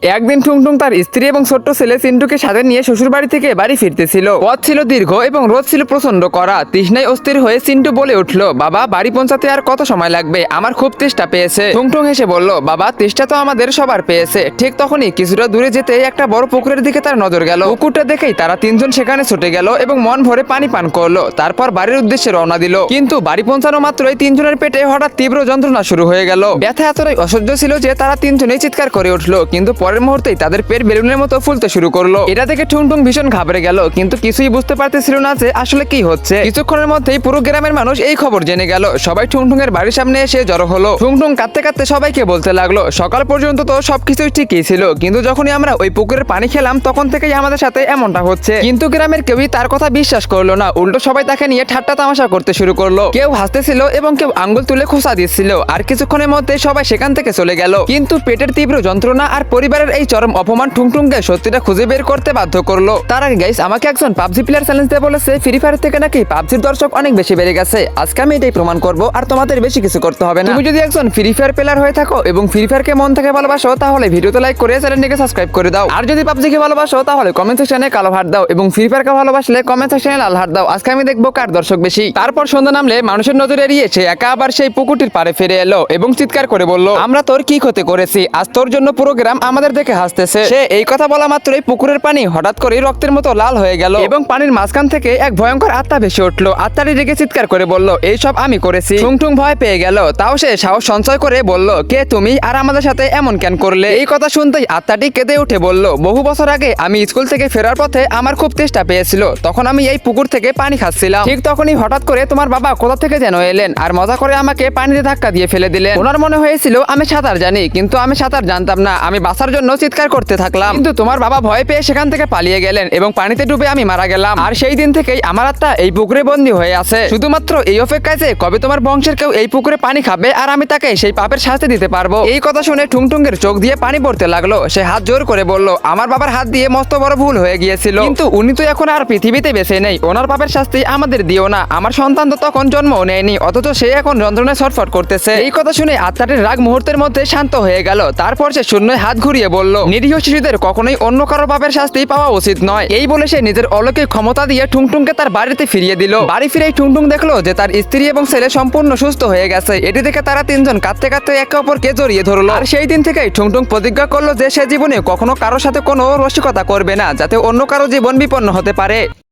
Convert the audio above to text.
একদিন টুংটুং তার স্ত্রী এবং ছোট্ট ছেলে চিন্টুকে সাথে নিয়ে শ্বশুর বাড়ি থেকে বাড়ি ফিরতেছিল। পথ ছিল দীর্ঘ এবং রোদ ছিল প্রচন্ড কড়া। তৃষ্ণায় অস্থির হয়ে চিন্টু বলে উঠলো, বাবা বাড়ি পৌঁছাতে আর কত সময় লাগবে? আমার খুব তেষ্টা পেয়েছে। টুংটুং হেসে বলল, বাবা তেষ্টা তো আমাদের সবার পেয়েছে। ঠিক তখনই কিছুটা দূরে যেতে একটা বড় পুকুরের দিকে তার নজর গেল। পুকুরটা দেখেই তারা তিনজন সেখানে ছুটে গেল এবং মন ভরে পানি পান করলো। তারপর বাড়ির উদ্দেশ্যে রওনা দিল। কিন্তু বাড়ি পৌঁছানো মাত্রই তিনজনের পেটে হঠাৎ তীব্র যন্ত্রণা শুরু হয়ে গেল। ব্যথা এতটাই অসহ্য ছিল যে তারা তিনজনেই চিৎকার করে উঠলো। কিন্তু পরের মুহূর্তেই তাদের পেট বেলুনের মতো ফুলতে শুরু করলো। এটা দেখে টুংটুং ভীষণ ঘাবড়ে গেল, কিন্তু কিছুই বুঝতে পারতেছিল না যে আসলে কি হচ্ছে। কিছুক্ষণের মধ্যেই পুরো গ্রামের মানুষ এই খবর জেনে গেল। সবাই টুংটুং এর বাড়ির সামনে এসে জড়ো হলো। টুংটুং কাঁদতে কাঁদতে সবাইকে বলতে লাগলো, সকাল পর্যন্ত তো সবকিছুই ঠিকই ছিল, কিন্তু যখনই আমরা ওই পুকুরের পানি খেলাম তখন থেকেই আমাদের সাথে এমনটা হচ্ছে। কিন্তু গ্রামের কেউই তার কথা বিশ্বাস করলো না। উল্টো সবাই তাকে নিয়ে ঠাট্টা তামাশা করতে শুরু করলো। কেউ হাসতেছিল এবং কেউ আঙ্গুল তুলে খোঁচা দিচ্ছিল। আর কিছুক্ষণের মধ্যে সবাই সেখান থেকে চলে গেল। কিন্তু পেটের তীব্র যন্ত্রণা আর পরিবারের এই চরম অপমান টুংটুংকে সত্যিটা খুঁজে বের করতে বাধ্য করলো। তার আগে গাইস, আমাকে একজন পাবজি প্লেয়ার চ্যালেঞ্জ দিয়ে বলেছে ফ্রি ফায়ার থেকে নাকি পাবজির দর্শক অনেক বেশি বেড়ে গেছে। আজকে আমি এটাই প্রমাণ করব, আর তোমাদের বেশি কিছু করতে হবে না। তুমি যদি একজন ফ্রি ফায়ার প্লেয়ার হয়ে থাকো এবং ফ্রি ফায়ারকে মন থেকে ভালোবাসো, তাহলে ভিডিওতে লাইক করে চ্যানেলটিকে সাবস্ক্রাইব করে দাও। আর যদি পাবজিকে ভালোবাসো, তাহলে কমেন্ট সেকশনে কালো হার্ট দাও এবং ফ্রি ফায়ারকে ভালোবাসলে কমেন্ট সেকশনে লাল হার্ট দাও। আজকে আমি দেখবো কার দর্শক বেশি। তারপর সন্ধ্যা নামলে মানুষের নজর এড়িয়ে সে একা আবার সেই পুকুরটির পাড়ে ফিরে এলো এবং চিৎকার করে বলল, আমরা তোর কি ক্ষতি করেছি? আজ তোর জন্য পুরো গ্রাম আমাদের দেখে হাসতেছে। সে এই কথা বলা মাত্রই পুকুরের পানি হঠাৎ করে রক্তের মতো লাল হয়ে গেল এবং পানির মাঝখান থেকে এক ভয়ঙ্কর আত্মা ভেসে উঠলো। আত্মাটি রেগে চিৎকার করে বলল, এইসব আমি করেছি। টুংটুং ভয় পেয়ে গেল। তাও সে সাহস সঞ্চয় করে বলল, কে তুমি আর আমাদের সাথে এমন কেন করলে? এই কথা শুনতেই আত্মাটি কেঁদে উঠে বলল, বহু বছর আগে আমি স্কুল থেকে ফেরার পথে আমার খুব তেষ্টা পেয়েছিল। তখন আমি এই পুকুর থেকে পানি খাচ্ছিলাম। ঠিক তখনই হঠাৎ করে তোমার বাবা কোথা থেকে যেন এলেন আর মজা করে আমাকে পানিতে ধাক্কা দিয়ে ফেলে দিলেন। ওনার মনে হয়েছিল আমি সাঁতার জানি, কিন্তু আমি সাঁতার জানতাম না। আমি বাঁচার জন্য চিৎকার করতে থাকলাম, কিন্তু তোমার বাবা ভয় পেয়ে সেখান থেকে পালিয়ে গেলেন এবং পানিতে ডুবে আমি মারা গেলাম। আর সেই দিন থেকেই আমার আত্মা এই পুকুরে বন্দী হয়ে আছে, শুধুমাত্র এই অপেক্ষায় যে কবে তোমার বংশের কেউ এই পুকুরে পানি খাবে আর আমি তাকে সেই পাপের শাস্তি দিতে পারবো। এই কথা শুনে টুংটুংয়ের চোখ দিয়ে পানি পড়তে লাগলো। সে হাত জোর করে বলল, আমার বাবার হাত দিয়ে মস্ত বড় ভুল হয়ে গিয়েছিল, কিন্তু উনি তো এখন আর পৃথিবীতে বেঁচে নেই। ওনার পাপের শাস্তি আমাদের দিও না। আমার সন্তান তো তখন জন্মও নেয়নি, অথচ সে এখন যন্ত্রণায় ছটফট করতেছে। এই কথা শুনে আত্মাটির রাগ মুহূর্তের মধ্যে শান্ত হয়ে গেল। তারপর সে শূন্যে হাত ঘুরিয়ে বলল, নিরীহ শিশুদের কখনোই অন্য কারো পাপের শাস্তি পাওয়া উচিত নয়। এই বলে সে নিজের অলৌকিক ক্ষমতা দিয়ে টুংটুংকে তার বাড়িতে ফিরিয়ে দিল। বাড়ি ফিরেই টুংটুং দেখলো যে তার স্ত্রী এবং ছেলে সম্পূর্ণ সুস্থ হয়ে গেছে। এটি দেখে তারা তিনজন কাঁদতে কাঁদতে একে অপরকে জড়িয়ে ধরলো। আর সেই দিন থেকেই টুংটুং প্রতিজ্ঞা করলো যে সে জীবনে কখনো কারোর সাথে কোনো রসিকতা করবে না, যাতে অন্য কারো জীবন বিপন্ন হতে পারে।